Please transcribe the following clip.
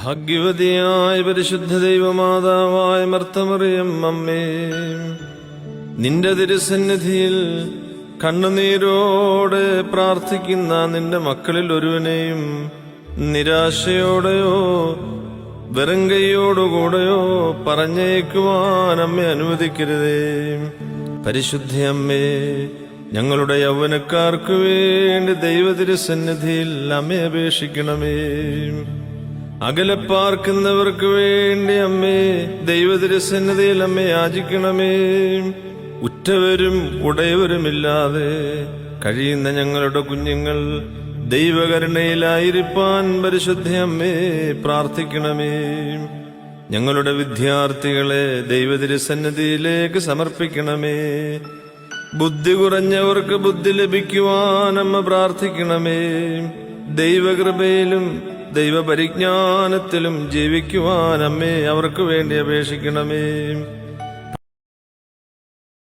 ഭാഗ്യവതിയായ പരിശുദ്ധ ദൈവമാതാവായ മർത്തമറിയം അമ്മേ, നിന്റെ തിരുസന്നിധിയിൽ കണ്ണുനീരോടെ പ്രാർത്ഥിക്കുന്ന നിന്റെ മക്കളിൽ ഒരുവനെയും നിരാശയോടെയോ വെറും കൈയോടുകൂടെയോ പറഞ്ഞേക്കുവാൻ അമ്മ അനുവദിക്കരുതേ. പരിശുദ്ധ അമ്മേ, ഞങ്ങളുടെ യൗവനക്കാർക്ക് വേണ്ടി ദൈവതിരുസന്നിധിയിൽ അമ്മയെ അപേക്ഷിക്കണമേ. അകലെ പാർക്കുന്നവർക്ക് വേണ്ടി അമ്മേ ദൈവതിരുസന്നിധിയിൽ അമ്മയെ യാചിക്കണമേ. ഉറ്റവരും ഉടയവരുമില്ലാതെ കഴിയുന്ന ഞങ്ങളുടെ കുഞ്ഞുങ്ങൾ ദൈവകരുണയിലായിരിക്കാൻ പരിശുദ്ധ അമ്മേ പ്രാർത്ഥിക്കണമേ. ഞങ്ങളുടെ വിദ്യാർത്ഥികളെ ദൈവതിരുസന്നിധിയിലേക്ക് സമർപ്പിക്കണമേ. ബുദ്ധി കുറഞ്ഞവർക്ക് ബുദ്ധി ലഭിക്കുവാൻ അമ്മ പ്രാർത്ഥിക്കണമേ. ദൈവകൃപയിലും ദൈവപരിജ്ഞാനത്തിലും ജീവിക്കുവാൻ അമ്മേ അവർക്ക് വേണ്ടി അപേക്ഷിക്കണമേ.